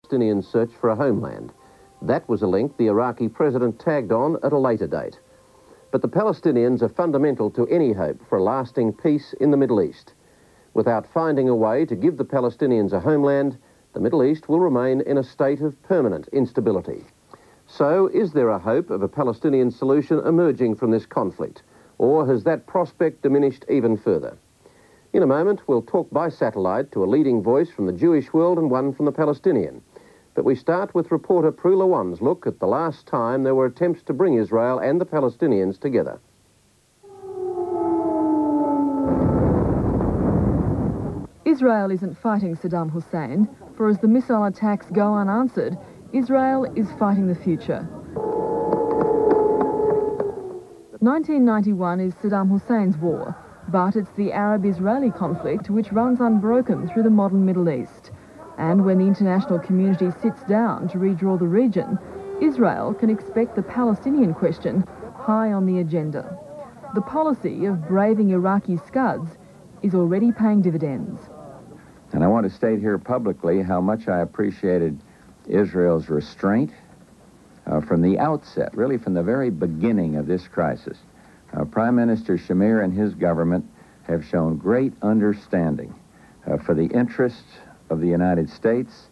Palestinian search for a homeland. That was a link the Iraqi president tagged on at a later date. But the Palestinians are fundamental to any hope for a lasting peace in the Middle East. Without finding a way to give the Palestinians a homeland, the Middle East will remain in a state of permanent instability. So, is there a hope of a Palestinian solution emerging from this conflict, or has that prospect diminished even further? In a moment, we'll talk by satellite to a leading voice from the Jewish world and one from the Palestinian. But we start with reporter Prue Lawan's look at the last time there were attempts to bring Israel and the Palestinians together. Israel isn't fighting Saddam Hussein, for as the missile attacks go unanswered, Israel is fighting the future. 1991 is Saddam Hussein's war, but it's the Arab-Israeli conflict which runs unbroken through the modern Middle East. And when the international community sits down to redraw the region, Israel can expect the Palestinian question high on the agenda. The policy of braving Iraqi scuds is already paying dividends. And I want to state here publicly how much I appreciated Israel's restraint from the outset, really from the very beginning of this crisis. Prime Minister Shamir and his government have shown great understanding for the interests of the United States.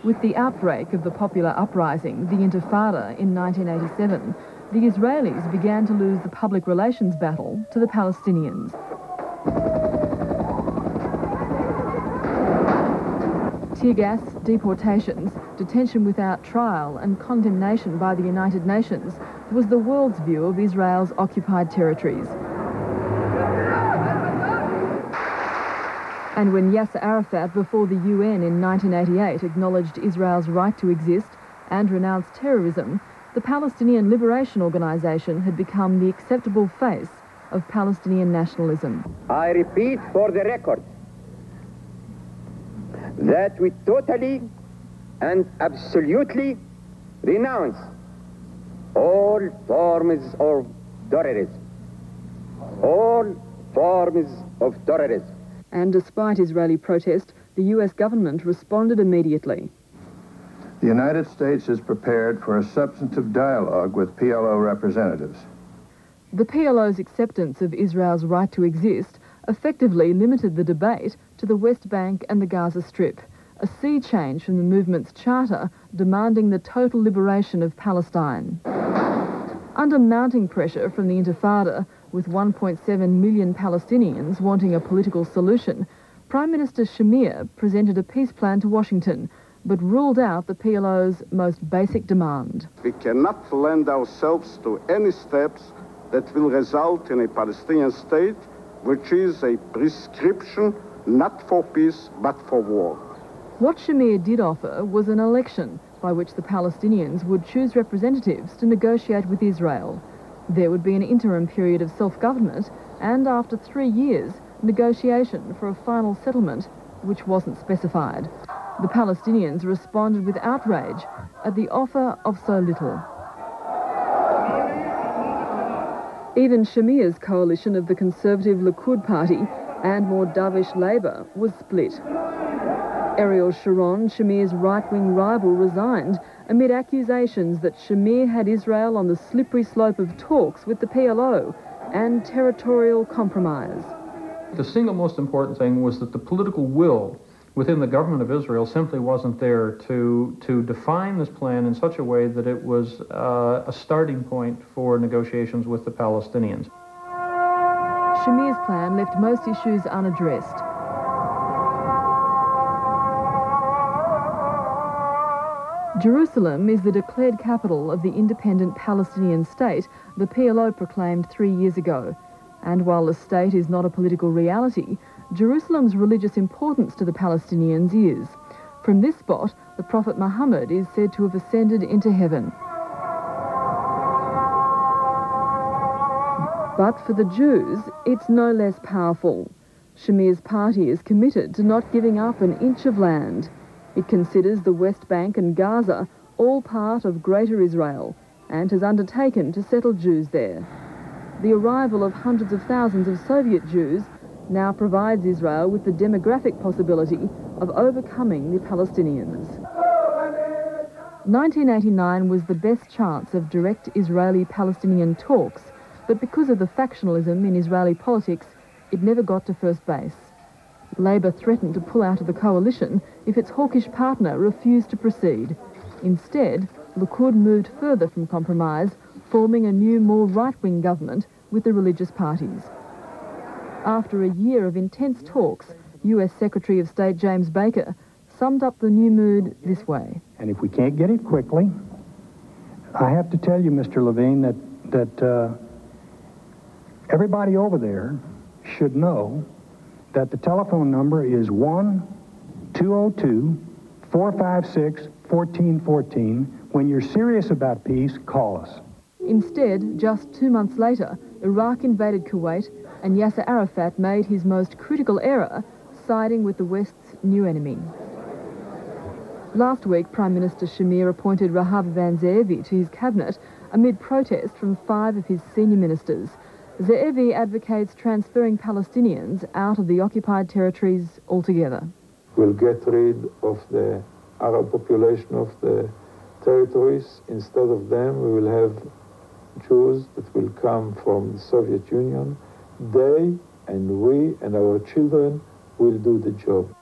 With the outbreak of the popular uprising, the Intifada, in 1987, the Israelis began to lose the public relations battle to the Palestinians. Tear gas, deportations, detention without trial and condemnation by the United Nations was the world's view of Israel's occupied territories. And when Yasser Arafat before the UN in 1988 acknowledged Israel's right to exist and renounced terrorism, the Palestinian Liberation Organization had become the acceptable face of Palestinian nationalism. I repeat for the record that we totally and absolutely renounce all forms of terrorism. All forms of terrorism. And despite Israeli protest, the US government responded immediately. The United States is prepared for a substantive dialogue with PLO representatives. The PLO's acceptance of Israel's right to exist effectively limited the debate to the West Bank and the Gaza Strip, a sea change from the movement's charter demanding the total liberation of Palestine. Under mounting pressure from the Intifada, with 1.7 million Palestinians wanting a political solution, Prime Minister Shamir presented a peace plan to Washington, but ruled out the PLO's most basic demand. We cannot lend ourselves to any steps that will result in a Palestinian state, which is a prescription not for peace but for war. What Shamir did offer was an election by which the Palestinians would choose representatives to negotiate with Israel. There would be an interim period of self-government and, after 3 years, negotiation for a final settlement which wasn't specified. The Palestinians responded with outrage at the offer of so little. Even Shamir's coalition of the conservative Likud party and more dovish Labour was split. Ariel Sharon, Shamir's right-wing rival, resigned amid accusations that Shamir had Israel on the slippery slope of talks with the PLO and territorial compromise. The single most important thing was that the political will within the government of Israel simply wasn't there to define this plan in such a way that it was a starting point for negotiations with the Palestinians. Shamir's plan left most issues unaddressed. Jerusalem is the declared capital of the independent Palestinian state the PLO proclaimed 3 years ago. And while the state is not a political reality, Jerusalem's religious importance to the Palestinians is. From this spot, the Prophet Muhammad is said to have ascended into heaven. But for the Jews, it's no less powerful. Shamir's party is committed to not giving up an inch of land. It considers the West Bank and Gaza all part of Greater Israel and has undertaken to settle Jews there. The arrival of hundreds of thousands of Soviet Jews now provides Israel with the demographic possibility of overcoming the Palestinians. 1989 was the best chance of direct Israeli-Palestinian talks, but because of the factionalism in Israeli politics, it never got to first base. Labour threatened to pull out of the coalition if its hawkish partner refused to proceed. Instead, Likud moved further from compromise, forming a new, more right-wing government with the religious parties. After a year of intense talks, US Secretary of State James Baker summed up the new mood this way. And if we can't get it quickly, I have to tell you, Mr. Levine, that everybody over there should know that the telephone number is 1-202-456-1414. When you're serious about peace, call us. Instead, just 2 months later, Iraq invaded Kuwait and Yasser Arafat made his most critical error, siding with the West's new enemy. Last week, Prime Minister Shamir appointed Rahab van Zeevi to his cabinet amid protest from 5 of his senior ministers. Zeevi advocates transferring Palestinians out of the occupied territories altogether. We'll get rid of the Arab population of the territories. Instead of them, we will have Jews that will come from the Soviet Union. They and we and our children will do the job.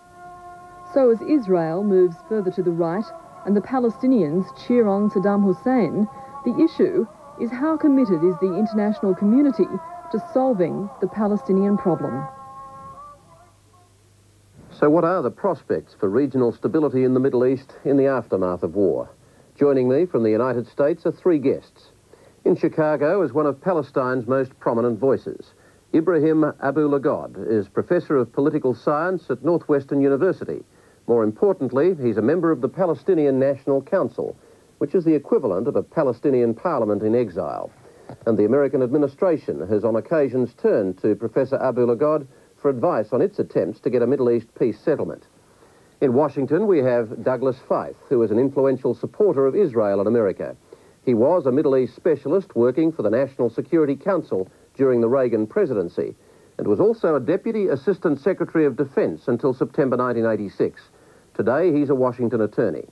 So as Israel moves further to the right and the Palestinians cheer on Saddam Hussein, the issue is how committed is the international community to solving the Palestinian problem. So what are the prospects for regional stability in the Middle East in the aftermath of war? Joining me from the United States are 3 guests. In Chicago is one of Palestine's most prominent voices. Ibrahim Abu-Lughod is Professor of Political Science at Northwestern University. More importantly, he's a member of the Palestinian National Council, which is the equivalent of a Palestinian parliament in exile. And the American administration has on occasions turned to Professor Abu-Lughod for advice on its attempts to get a Middle East peace settlement. In Washington, we have Douglas Feith, who is an influential supporter of Israel in America. He was a Middle East specialist working for the National Security Council during the Reagan presidency and was also a Deputy Assistant Secretary of Defense until September 1986. Today, he's a Washington attorney.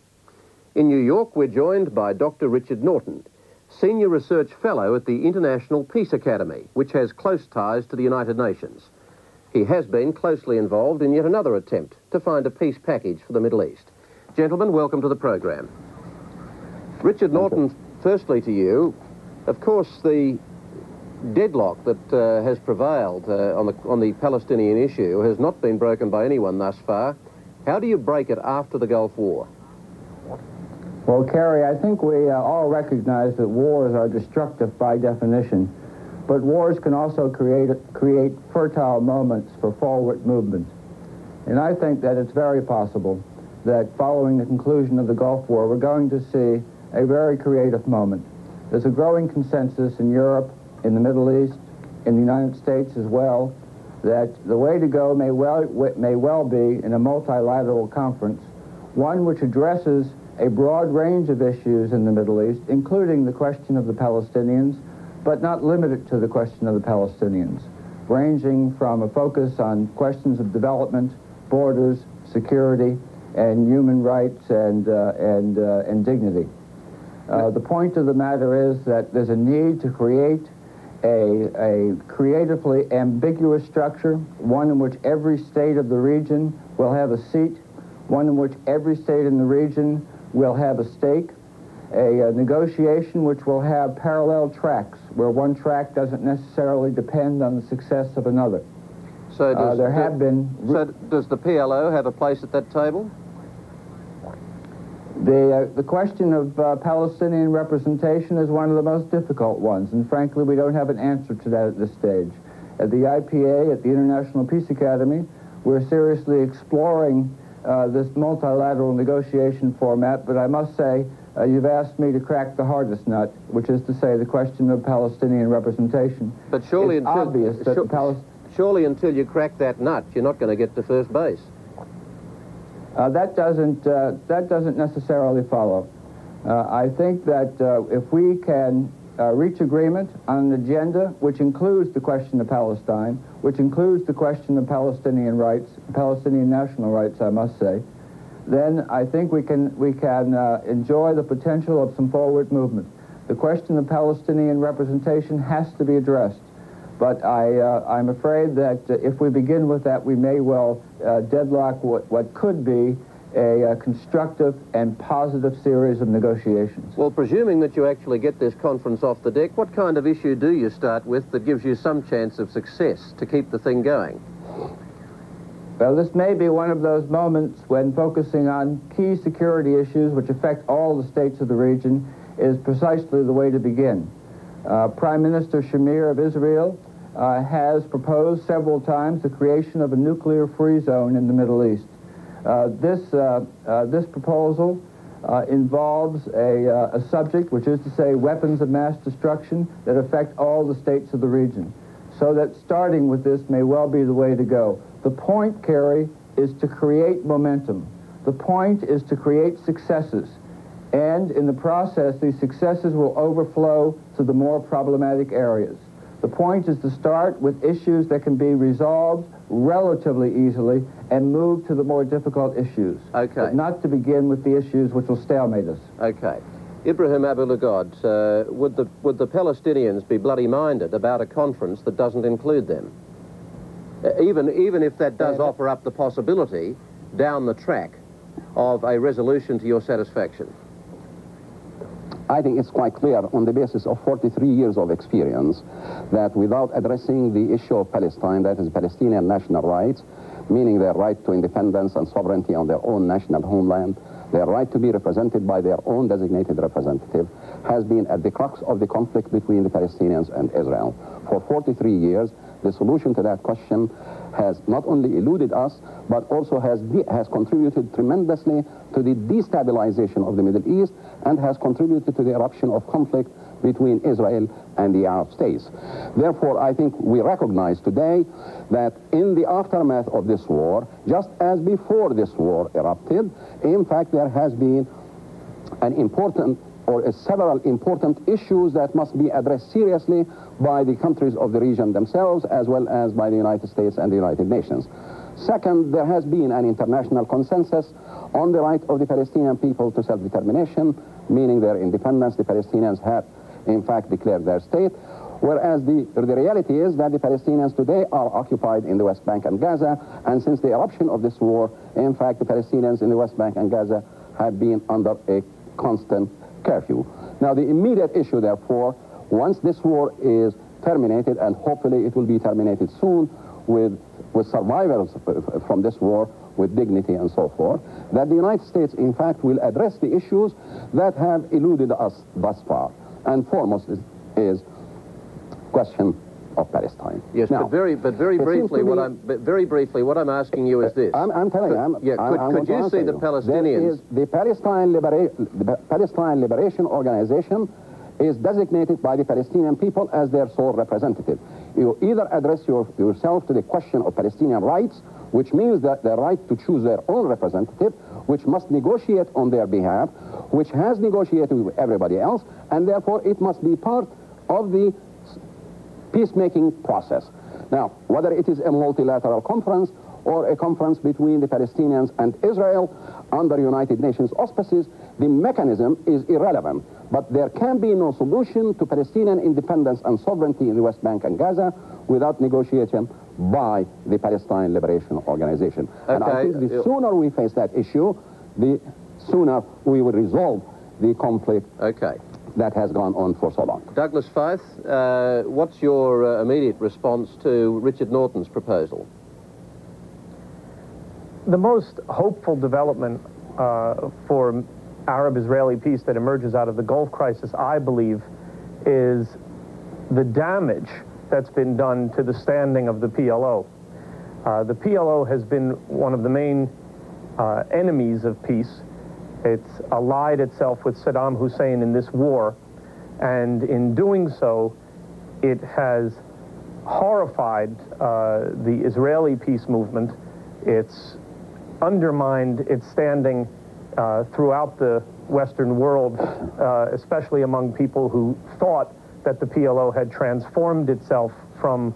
In New York, we're joined by Dr. Richard Norton, Senior Research Fellow at the International Peace Academy, which has close ties to the United Nations. He has been closely involved in yet another attempt to find a peace package for the Middle East. Gentlemen, welcome to the program. Richard Norton, firstly to you, of course the deadlock that has prevailed on the Palestinian issue has not been broken by anyone thus far. How do you break it after the Gulf War? Well, Kerry, I think we all recognize that wars are destructive by definition, but wars can also create fertile moments for forward movement. And I think that it's very possible that following the conclusion of the Gulf War, we're going to see a very creative moment. There's a growing consensus in Europe, in the Middle East, in the United States as well, that the way to go may well be in a multilateral conference, one which addresses a broad range of issues in the Middle East, including the question of the Palestinians, but not limited to the question of the Palestinians, ranging from a focus on questions of development, borders, security, and human rights and dignity. The point of the matter is that there's a need to create a creatively ambiguous structure, one in which every state of the region will have a seat, one in which every state in the region will have a stake, a negotiation which will have parallel tracks, where one track doesn't necessarily depend on the success of another. So does, So does the PLO have a place at that table? The question of Palestinian representation is one of the most difficult ones, and frankly, we don't have an answer to that at this stage. At the IPA, at the International Peace Academy, we're seriously exploring this multilateral negotiation format, but I must say, you've asked me to crack the hardest nut, which is to say the question of Palestinian representation. But surely it's obvious that surely until you crack that nut, you're not going to get to first base. That doesn't necessarily follow. I think that if we can reach agreement on an agenda which includes the question of Palestine, which includes the question of Palestinian rights, Palestinian national rights, I must say, then I think we can enjoy the potential of some forward movement. The question of Palestinian representation has to be addressed. But I'm afraid that if we begin with that, we may well deadlock what could be a constructive and positive series of negotiations. Well, presuming that you actually get this conference off the deck, what kind of issue do you start with that gives you some chance of success to keep the thing going? Well, this may be one of those moments when focusing on key security issues which affect all the states of the region is precisely the way to begin. Prime Minister Shamir of Israel has proposed several times the creation of a nuclear-free zone in the Middle East. This proposal involves a subject, which is to say weapons of mass destruction that affect all the states of the region. So that starting with this may well be the way to go. The point, Kerry, is to create momentum. The point is to create successes. And in the process, these successes will overflow to the more problematic areas. The point is to start with issues that can be resolved relatively easily and move to the more difficult issues. Okay. But not to begin with the issues which will stalemate us. Okay. Ibrahim Abu-Lughod, would the Palestinians be bloody-minded about a conference that doesn't include them? Even if that does offer up the possibility down the track of a resolution to your satisfaction? I think it's quite clear on the basis of 43 years of experience that without addressing the issue of Palestine, that is Palestinian national rights, meaning their right to independence and sovereignty on their own national homeland, their right to be represented by their own designated representative, has been at the crux of the conflict between the Palestinians and Israel. For 43 years, the solution to that question has not only eluded us, but also has contributed tremendously to the destabilization of the Middle East and has contributed to the eruption of conflict between Israel and the Arab states. Therefore, I think we recognize today that in the aftermath of this war, just as before this war erupted, in fact, there has been several important issues that must be addressed seriously by the countries of the region themselves, as well as by the United States and the United Nations. Second, there has been an international consensus on the right of the Palestinian people to self-determination, meaning their independence. The Palestinians have, in fact, declared their state, whereas the reality is that the Palestinians today are occupied in the West Bank and Gaza, and since the eruption of this war, in fact, the Palestinians in the West Bank and Gaza have been under a constant curfew. Now, the immediate issue, therefore, once this war is terminated, and hopefully it will be terminated soon with survivors from this war with dignity and so forth, that the United States, in fact, will address the issues that have eluded us thus far. And foremost is question of Palestine. Yes, now, but very briefly, what I'm asking you is this. I'm telling you. Could you see the Palestinians? The Palestine Liberation Organization is designated by the Palestinian people as their sole representative. You either address yourself to the question of Palestinian rights, which means that the right to choose their own representative, which must negotiate on their behalf, which has negotiated with everybody else, and therefore it must be part of the peacemaking process. Now, whether it is a multilateral conference or a conference between the Palestinians and Israel under United Nations auspices, the mechanism is irrelevant. But there can be no solution to Palestinian independence and sovereignty in the West Bank and Gaza without negotiation by the Palestine Liberation Organization. Okay. And I think the sooner we face that issue, the sooner we will resolve the conflict that has gone on for so long. Douglas Feith, what's your immediate response to Richard Norton's proposal? The most hopeful development for Arab-Israeli peace that emerges out of the Gulf crisis, I believe, is the damage that's been done to the standing of the PLO. The PLO has been one of the main enemies of peace. It's allied itself with Saddam Hussein in this war, and in doing so, it has horrified the Israeli peace movement. It's undermined its standing throughout the Western world, especially among people who thought that the PLO had transformed itself from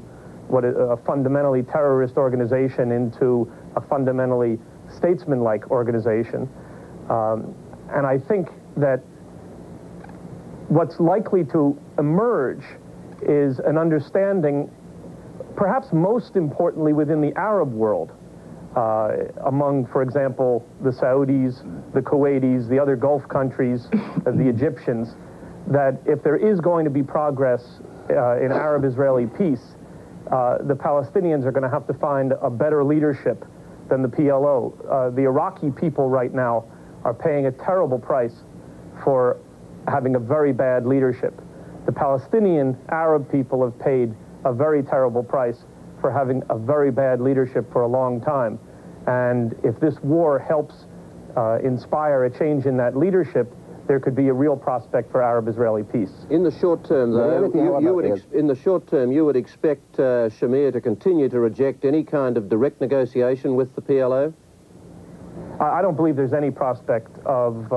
what a fundamentally terrorist organization into a fundamentally statesman-like organization. And I think that what's likely to emerge is an understanding, perhaps most importantly within the Arab world, among, for example, the Saudis, the Kuwaitis, the other Gulf countries, the Egyptians, that if there is going to be progress in Arab-Israeli peace, the Palestinians are going to have to find a better leadership than the PLO. The Iraqi people right now are paying a terrible price for having a very bad leadership. The Palestinian Arab people have paid a very terrible price for having a very bad leadership for a long time. And if this war helps inspire a change in that leadership, there could be a real prospect for Arab-Israeli peace. In the short term, though, in the short term, you would expect Shamir to continue to reject any kind of direct negotiation with the PLO? I don't believe there's any prospect of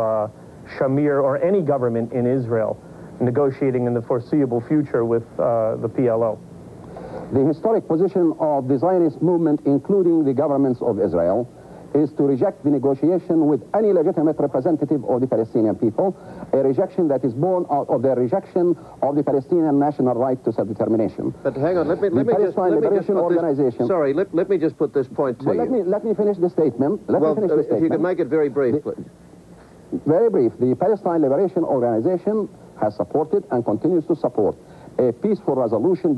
Shamir or any government in Israel negotiating in the foreseeable future with the PLO. The historic position of the Zionist movement, including the governments of Israel, is to reject the negotiation with any legitimate representative of the Palestinian people, a rejection that is born out of their rejection of the Palestinian national right to self-determination. But hang on, let me just put this point to you. Let me finish the statement. If you could make it very brief, please. Very brief. The Palestine Liberation Organization has supported and continues to support a peaceful resolution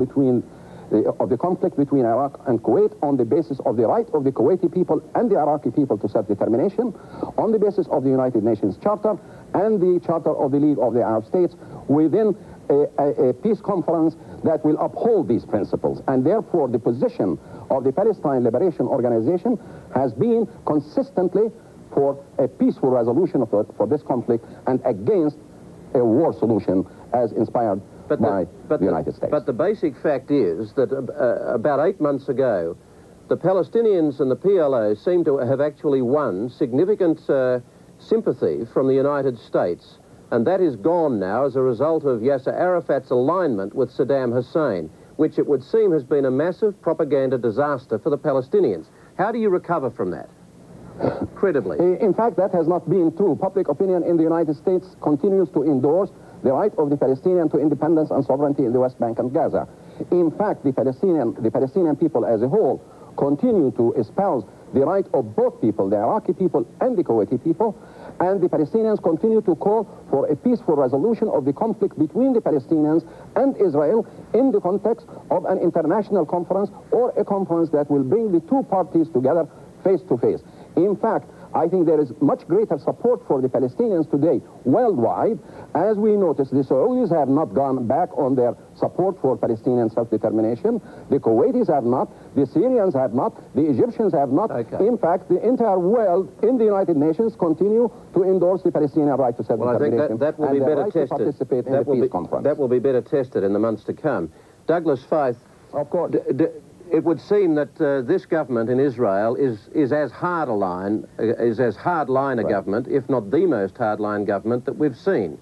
of the conflict between Iraq and Kuwait on the basis of the right of the Kuwaiti people and the Iraqi people to self-determination, on the basis of the United Nations Charter and the Charter of the League of the Arab States, within a peace conference that will uphold these principles. And therefore, the position of the Palestine Liberation Organization has been consistently for a peaceful resolution for this conflict and against a war solution as inspired by the United States. But the basic fact is that about 8 months ago, the Palestinians and the PLO seem to have actually won significant sympathy from the United States, and that is gone now as a result of Yasser Arafat's alignment with Saddam Hussein, which it would seem has been a massive propaganda disaster for the Palestinians. How do you recover from that? Credibly. In fact, that has not been true. Public opinion in the United States continues to endorse the right of the Palestinian to independence and sovereignty in the West Bank and Gaza. In fact, the Palestinian people as a whole continue to espouse the right of both people, the Iraqi people and the Kuwaiti people, and the Palestinians continue to call for a peaceful resolution of the conflict between the Palestinians and Israel in the context of an international conference or a conference that will bring the two parties together face to face. In fact, I think there is much greater support for the Palestinians today worldwide. As we notice, the Saudis have not gone back on their support for Palestinian self-determination. The Kuwaitis have not. The Syrians have not. The Egyptians have not. Okay. In fact, the entire world in the United Nations continue to endorse the Palestinian right to self-determination. Well, I think that will be better tested. Participate in the peace conference. That will be better tested in the months to come. Douglas Feith, of course. It would seem that this government in Israel is as hardline a government, if not the most hardline government that we've seen.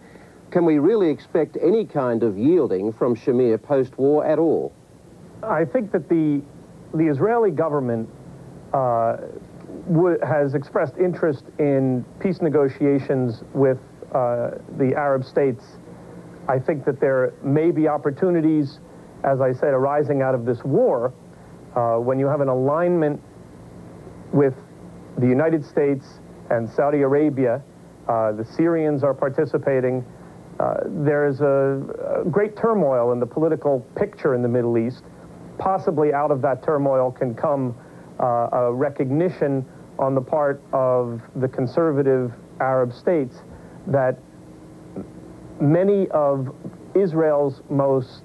Can we really expect any kind of yielding from Shamir post-war at all? I think that the Israeli government has expressed interest in peace negotiations with the Arab states. I think that there may be opportunities, as I said, arising out of this war. When you have an alignment with the United States and Saudi Arabia, the Syrians are participating. There's a great turmoil in the political picture in the Middle East. Possibly out of that turmoil can come a recognition on the part of the conservative Arab states that many of Israel's most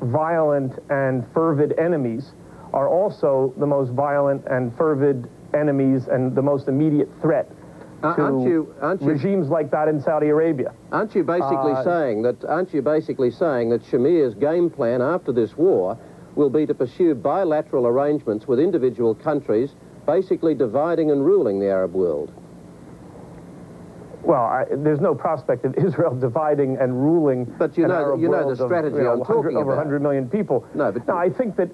violent and fervid enemies are also the most violent and fervid enemies and the most immediate threat to regimes like that in Saudi Arabia. Aren't you basically saying that Shamir's game plan after this war will be to pursue bilateral arrangements with individual countries, basically dividing and ruling the Arab world? Well, there's no prospect of Israel dividing and ruling. But you know the strategy I'm talking about. Over 100 million people. No, but I think that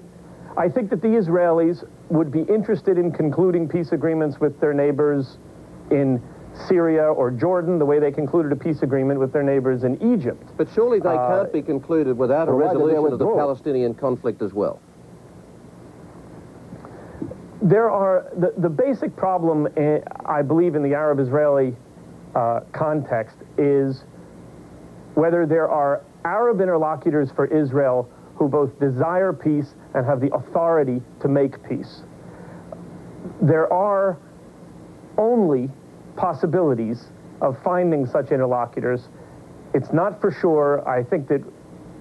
the Israelis would be interested in concluding peace agreements with their neighbors in Syria or Jordan, the way they concluded a peace agreement with their neighbors in Egypt. But surely they can't be concluded without a resolution of the Palestinian conflict as well. There are the basic problem, I believe, in the Arab-Israeli context is whether there are Arab interlocutors for Israel who both desire peace and have the authority to make peace. There are only possibilities of finding such interlocutors. It's not for sure. I think that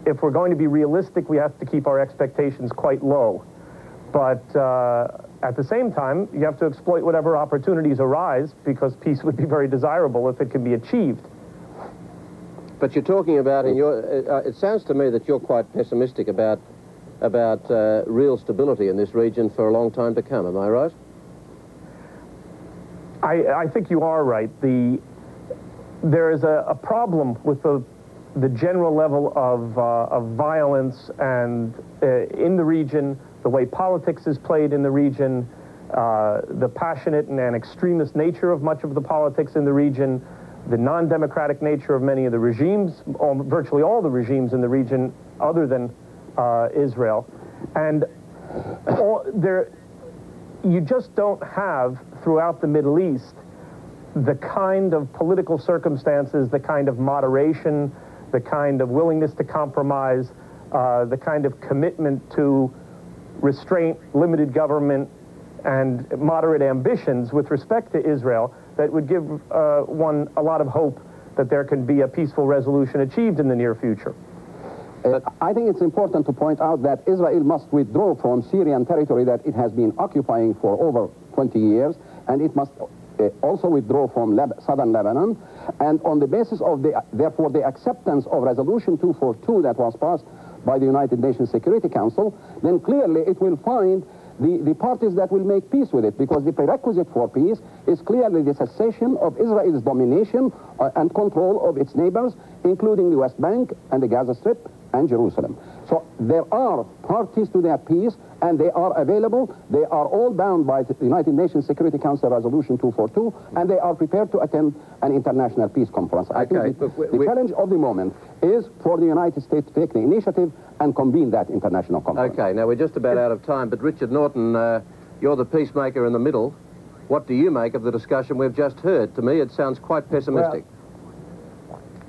if we're going to be realistic, we have to keep our expectations quite low. But at the same time, you have to exploit whatever opportunities arise, because peace would be very desirable if it can be achieved. But you're talking about, it sounds to me that you're quite pessimistic about real stability in this region for a long time to come. Am I right? I think you are right. There is a problem with the general level of violence and in the region, the way politics is played in the region, the passionate and extremist nature of much of the politics in the region, the non-democratic nature of many of the regimes, virtually all the regimes in the region other than Israel. And you just don't have, throughout the Middle East, the kind of political circumstances, the kind of moderation, the kind of willingness to compromise, the kind of commitment to restraint, limited government, and moderate ambitions with respect to Israel that would give one a lot of hope that there can be a peaceful resolution achieved in the near future. I think it's important to point out that Israel must withdraw from Syrian territory that it has been occupying for over 20 years, and it must also withdraw from southern Lebanon. And on the basis of therefore the acceptance of Resolution 242 that was passed by the United Nations Security Council, then clearly it will find the parties that will make peace with it, because the prerequisite for peace is clearly the cessation of Israel's domination and control of its neighbors, including the West Bank and the Gaza Strip and Jerusalem. So there are parties to that peace, and they are available. They are all bound by the United Nations Security Council Resolution 242, and they are prepared to attend an international peace conference. I think the challenge of the moment is for the United States to take the initiative and convene that international conference. Okay, now we're just about out of time, but Richard Norton, you're the peacemaker in the middle. What do you make of the discussion we've just heard? To me, it sounds quite pessimistic.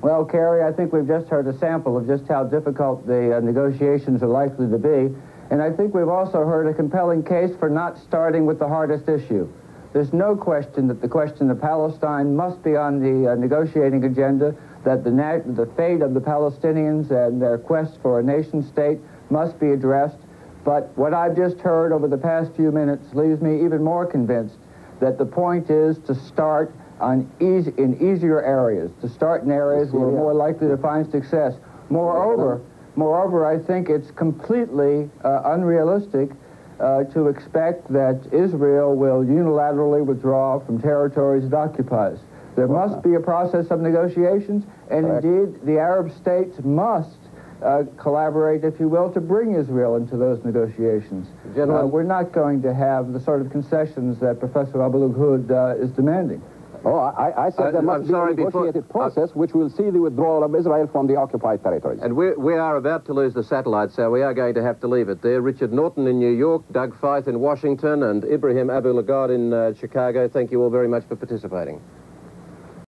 Well, Kerry, I think we've just heard a sample of just how difficult the negotiations are likely to be. And I think we've also heard a compelling case for not starting with the hardest issue. There's no question that the question of Palestine must be on the negotiating agenda, that the fate of the Palestinians and their quest for a nation state must be addressed. But what I've just heard over the past few minutes leaves me even more convinced that the point is to start in easier areas, to start in areas where we're more likely to find success. Moreover, I think it's completely unrealistic to expect that Israel will unilaterally withdraw from territories it occupies. There must be a process of negotiations, and indeed the Arab states must collaborate, if you will, to bring Israel into those negotiations. We're not going to have the sort of concessions that Professor Abu-Lughod is demanding. Oh, I said there must be a negotiated process which will see the withdrawal of Israel from the occupied territories. And we are about to lose the satellite, so we are going to have to leave it there. Richard Norton in New York, Doug Feith in Washington, and Ibrahim Abu-Lughod in Chicago. Thank you all very much for participating.